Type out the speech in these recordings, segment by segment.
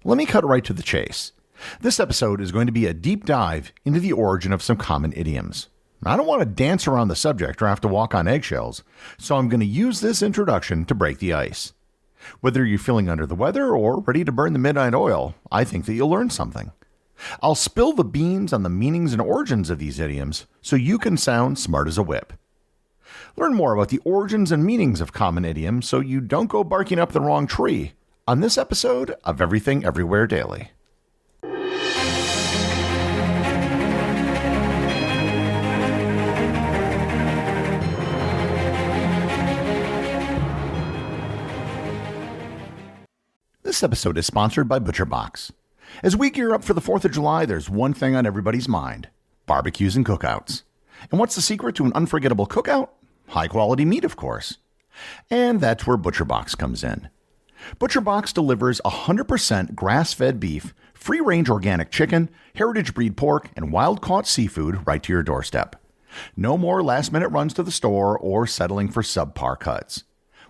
Let me cut right to the chase. This episode is going to be a deep dive into the origin of some common idioms. I don't want to dance around the subject or have to walk on eggshells, so I'm going to use this introduction to break the ice. Whether you're feeling under the weather or ready to burn the midnight oil, I think that you'll learn something. I'll spill the beans on the meanings and origins of these idioms so you can sound smart as a whip. Learn more about the origins and meanings of common idioms so you don't go barking up the wrong tree on this episode of Everything Everywhere Daily. This episode is sponsored by ButcherBox. As we gear up for the 4th of July, there's one thing on everybody's mind: barbecues and cookouts. And what's the secret to an unforgettable cookout? High-quality meat, of course. And that's where ButcherBox comes in. ButcherBox delivers 100% grass-fed beef, free-range organic chicken, heritage breed pork, and wild-caught seafood right to your doorstep. No more last-minute runs to the store or settling for subpar cuts.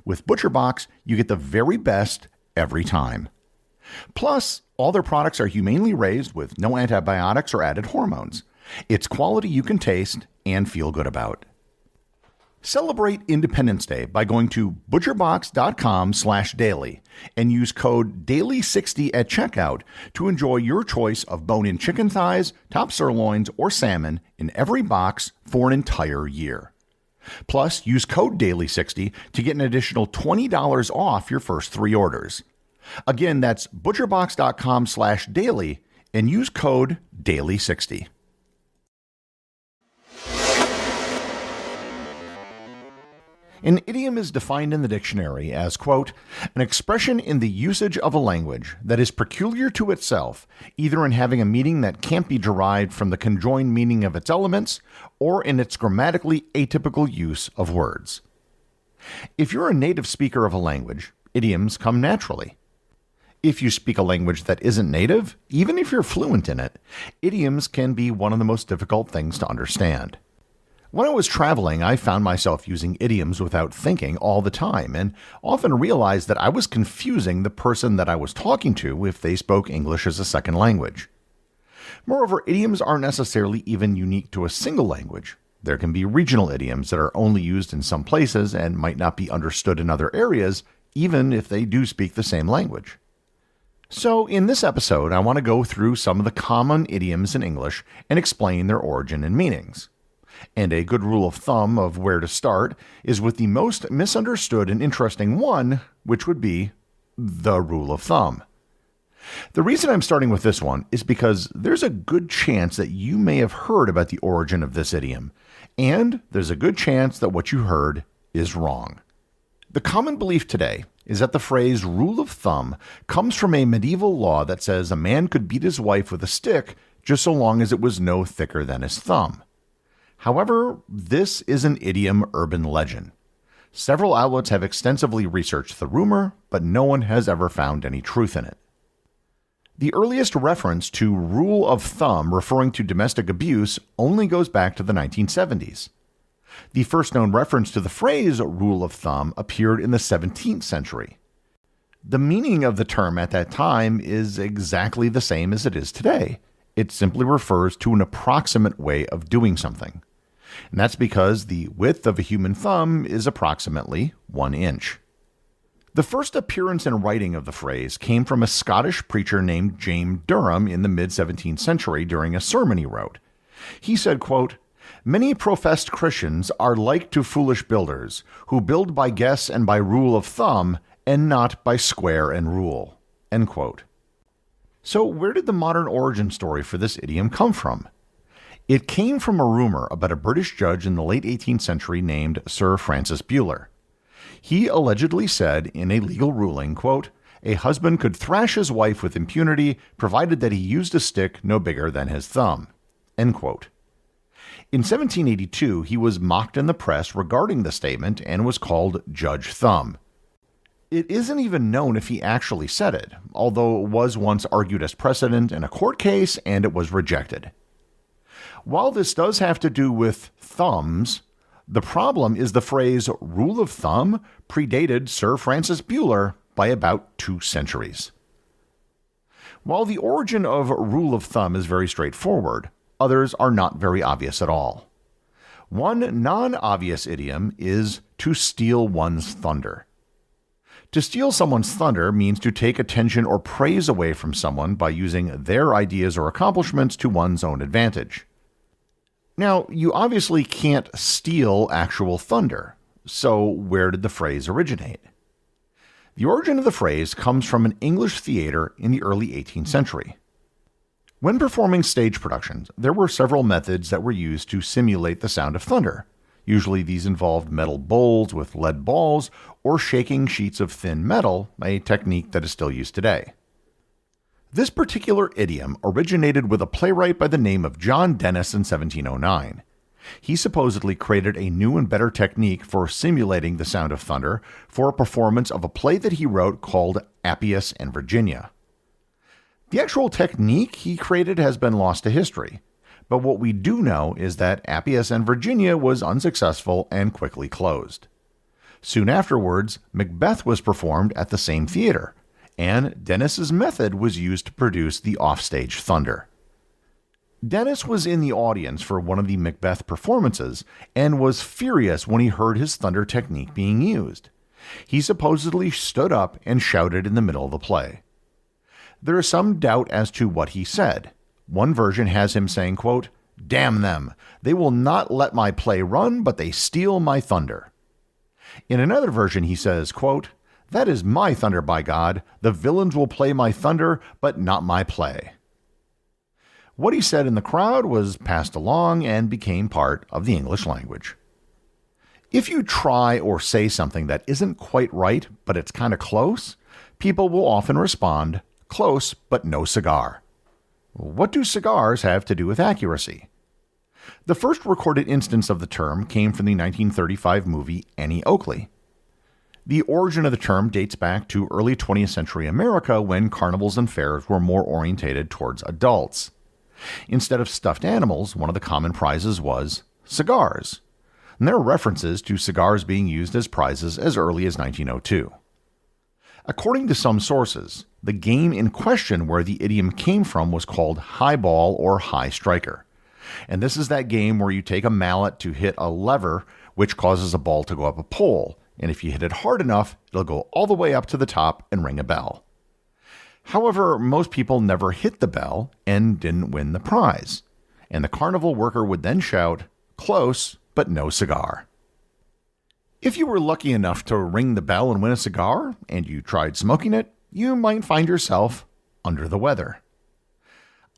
With ButcherBox, you get the very best every time. Plus, all their products are humanely raised with no antibiotics or added hormones. It's quality you can taste and feel good about. Celebrate Independence Day by going to butcherbox.com/daily and use code DAILY60 at checkout to enjoy your choice of bone-in chicken thighs, top sirloins, or salmon in every box for an entire year. Plus, use code DAILY60 to get an additional $20 off your first 3 orders. Again, that's butcherbox.com/daily and use code DAILY60. An idiom is defined in the dictionary as, quote, an expression in the usage of a language that is peculiar to itself, either in having a meaning that can't be derived from the conjoined meaning of its elements, or in its grammatically atypical use of words. If you're a native speaker of a language, idioms come naturally. If you speak a language that isn't native, even if you're fluent in it, idioms can be one of the most difficult things to understand. When I was traveling, I found myself using idioms without thinking all the time, and often realized that I was confusing the person that I was talking to if they spoke English as a second language. Moreover, idioms aren't necessarily even unique to a single language. There can be regional idioms that are only used in some places and might not be understood in other areas, even if they do speak the same language. So, in this episode, I want to go through some of the common idioms in English and explain their origin and meanings. And a good rule of thumb of where to start is with the most misunderstood and interesting one, which would be the rule of thumb. The reason I'm starting with this one is because there's a good chance that you may have heard about the origin of this idiom, and there's a good chance that what you heard is wrong. The common belief today is that the phrase rule of thumb comes from a medieval law that says a man could beat his wife with a stick just so long as it was no thicker than his thumb. However, this is an idiom urban legend. Several outlets have extensively researched the rumor, but no one has ever found any truth in it. The earliest reference to rule of thumb referring to domestic abuse only goes back to the 1970s. The first known reference to the phrase rule of thumb appeared in the 17th century. The meaning of the term at that time is exactly the same as it is today. It simply refers to an approximate way of doing something. And that's because the width of a human thumb is approximately 1 inch. The first appearance in writing of the phrase came from a Scottish preacher named James Durham in the mid-17th century during a sermon he wrote. He said, quote, many professed Christians are like to foolish builders, who build by guess and by rule of thumb, and not by square and rule. End quote. So where did the modern origin story for this idiom come from? It came from a rumor about a British judge in the late 18th century named Sir Francis Buller. He allegedly said in a legal ruling, quote, a husband could thrash his wife with impunity provided that he used a stick no bigger than his thumb. End quote. In 1782, he was mocked in the press regarding the statement and was called Judge Thumb. It isn't even known if he actually said it, although it was once argued as precedent in a court case and it was rejected. While this does have to do with thumbs, the problem is the phrase rule of thumb predated Sir Francis Buller by about 2 centuries. While the origin of rule of thumb is very straightforward, others are not very obvious at all. One non-obvious idiom is to steal one's thunder. To steal someone's thunder means to take attention or praise away from someone by using their ideas or accomplishments to one's own advantage. Now, you obviously can't steal actual thunder, so where did the phrase originate? The origin of the phrase comes from an English theater in the early 18th century. When performing stage productions, there were several methods that were used to simulate the sound of thunder. Usually these involved metal bowls with lead balls or shaking sheets of thin metal, a technique that is still used today. This particular idiom originated with a playwright by the name of John Dennis in 1709. He supposedly created a new and better technique for simulating the sound of thunder for a performance of a play that he wrote called Appius and Virginia. The actual technique he created has been lost to history, but what we do know is that Appius and Virginia was unsuccessful and quickly closed. Soon afterwards, Macbeth was performed at the same theater, and Dennis's method was used to produce the offstage thunder. Dennis was in the audience for one of the Macbeth performances and was furious when he heard his thunder technique being used. He supposedly stood up and shouted in the middle of the play. There is some doubt as to what he said. One version has him saying, quote, "Damn them! They will not let my play run, but they steal my thunder." In another version he says, quote, "That is my thunder, by God. The villains will play my thunder, but not my play." What he said in the crowd was passed along and became part of the English language. If you try or say something that isn't quite right, but it's kind of close, people will often respond, "Close, but no cigar." What do cigars have to do with accuracy? The first recorded instance of the term came from the 1935 movie Annie Oakley. The origin of the term dates back to early 20th century America when carnivals and fairs were more orientated towards adults. Instead of stuffed animals, one of the common prizes was cigars. And there are references to cigars being used as prizes as early as 1902. According to some sources, the game in question where the idiom came from was called highball or high striker. And this is that game where you take a mallet to hit a lever which causes a ball to go up a pole, and if you hit it hard enough, it'll go all the way up to the top and ring a bell. However, most people never hit the bell and didn't win the prize, and the carnival worker would then shout, "Close, but no cigar." If you were lucky enough to ring the bell and win a cigar, and you tried smoking it, you might find yourself under the weather.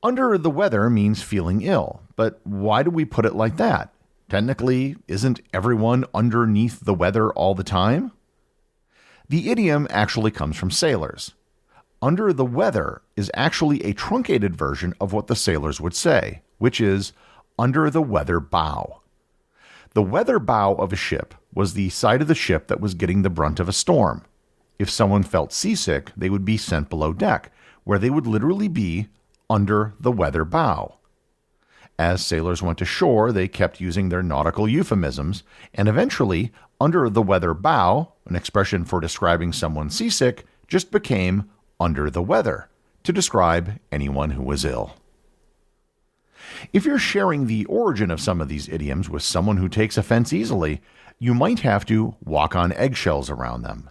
Under the weather means feeling ill, but why do we put it like that? Technically, isn't everyone underneath the weather all the time? The idiom actually comes from sailors. Under the weather is actually a truncated version of what the sailors would say, which is under the weather bow. The weather bow of a ship was the side of the ship that was getting the brunt of a storm. If someone felt seasick, they would be sent below deck, where they would literally be under the weather bow. As sailors went ashore, they kept using their nautical euphemisms, and eventually, under the weather bow, an expression for describing someone seasick, just became under the weather to describe anyone who was ill. If you're sharing the origin of some of these idioms with someone who takes offense easily, you might have to walk on eggshells around them.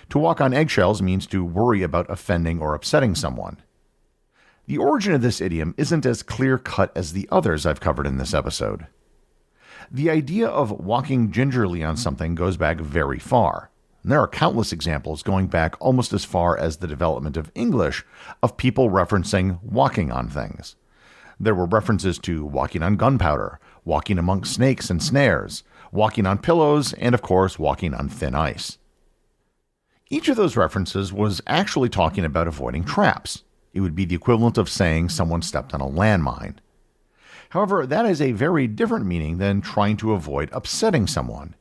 To walk on eggshells means to worry about offending or upsetting someone. The origin of this idiom isn't as clear-cut as the others I've covered in this episode. The idea of walking gingerly on something goes back very far. And there are countless examples going back almost as far as the development of English of people referencing walking on things. There were references to walking on gunpowder, walking amongst snakes and snares, walking on pillows, and of course walking on thin ice. Each of those references was actually talking about avoiding traps. It would be the equivalent of saying someone stepped on a landmine. However, that is a very different meaning than trying to avoid upsetting someone.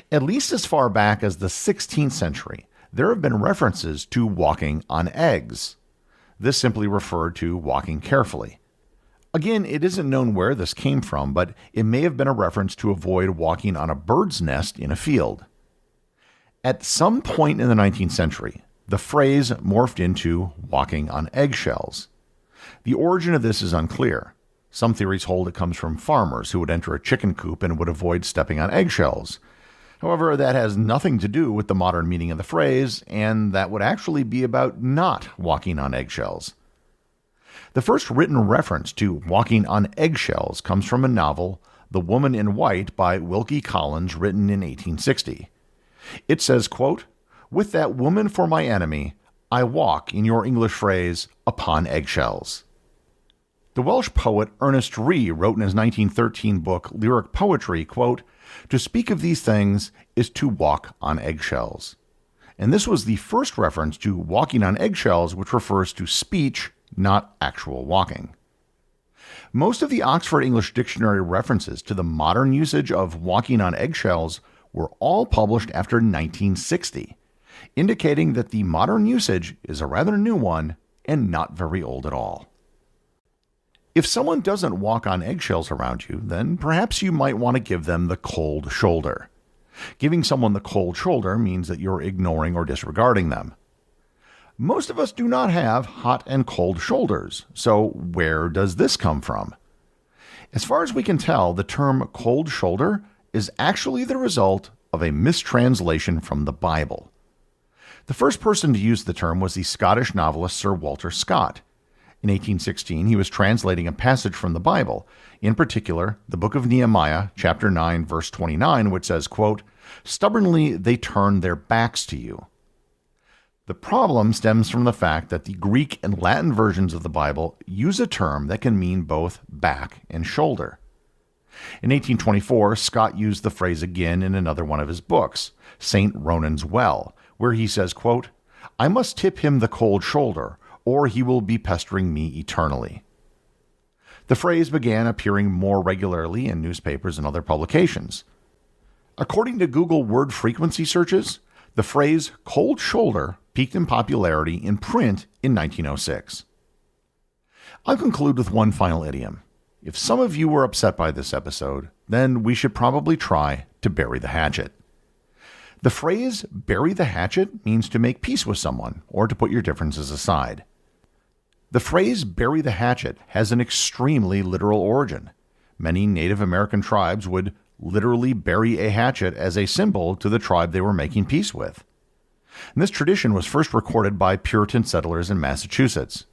At least as far back as the 16th century, there have been references to walking on eggs. This simply referred to walking carefully. Again, it isn't known where this came from, but it may have been a reference to avoid walking on a bird's nest in a field. At some point in the 19th century, the phrase morphed into walking on eggshells. The origin of this is unclear. Some theories hold it comes from farmers who would enter a chicken coop and would avoid stepping on eggshells. However, that has nothing to do with the modern meaning of the phrase, and that would actually be about not walking on eggshells. The first written reference to walking on eggshells comes from a novel, The Woman in White by Wilkie Collins, written in 1860. It says, quote, "With that woman for my enemy, I walk, in your English phrase, upon eggshells." The Welsh poet Ernest Rhee wrote in his 1913 book Lyric Poetry, quote, "To speak of these things is to walk on eggshells." And this was the first reference to walking on eggshells, which refers to speech, not actual walking. Most of the Oxford English Dictionary references to the modern usage of walking on eggshells were all published after 1960, indicating that the modern usage is a rather new one and not very old at all. If someone doesn't walk on eggshells around you, then perhaps you might want to give them the cold shoulder. Giving someone the cold shoulder means that you're ignoring or disregarding them. Most of us do not have hot and cold shoulders, so where does this come from? As far as we can tell, the term cold shoulder is actually the result of a mistranslation from the Bible. The first person to use the term was the Scottish novelist Sir Walter Scott. In 1816, he was translating a passage from the Bible, in particular, the book of Nehemiah, chapter 9, verse 29, which says, quote, "Stubbornly they turn their backs to you." The problem stems from the fact that the Greek and Latin versions of the Bible use a term that can mean both back and shoulder. In 1824, Scott used the phrase again in another one of his books, St. Ronan's Well, where he says, quote, "I must tip him the cold shoulder, or he will be pestering me eternally." The phrase began appearing more regularly in newspapers and other publications. According to Google word frequency searches, the phrase cold shoulder peaked in popularity in print in 1906. I'll conclude with one final idiom. If some of you were upset by this episode, then we should probably try to bury the hatchet. The phrase bury the hatchet means to make peace with someone or to put your differences aside. The phrase bury the hatchet has an extremely literal origin. Many Native American tribes would literally bury a hatchet as a symbol to the tribe they were making peace with. And this tradition was first recorded by Puritan settlers in Massachusetts.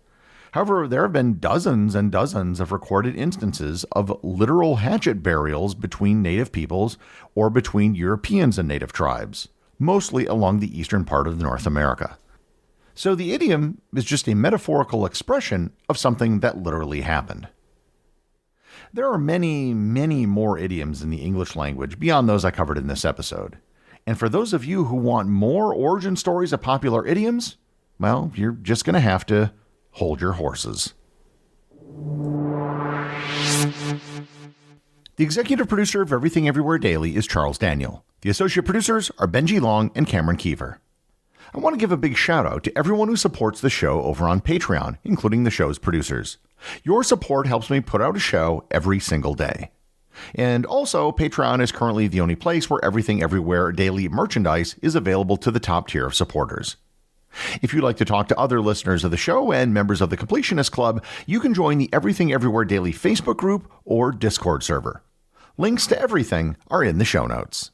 However, there have been dozens and dozens of recorded instances of literal hatchet burials between Native peoples or between Europeans and Native tribes, mostly along the eastern part of North America. So the idiom is just a metaphorical expression of something that literally happened. There are many, many more idioms in the English language beyond those I covered in this episode. And for those of you who want more origin stories of popular idioms, well, you're just going to have to hold your horses. The executive producer of Everything Everywhere Daily is Charles Daniel. The associate producers are Benji Long and Cameron Keever. I want to give a big shout out to everyone who supports the show over on Patreon, including the show's producers. Your support helps me put out a show every single day. And also, Patreon is currently the only place where Everything Everywhere Daily merchandise is available to the top tier of supporters. If you'd like to talk to other listeners of the show and members of the Completionist Club, you can join the Everything Everywhere Daily Facebook group or Discord server. Links to everything are in the show notes.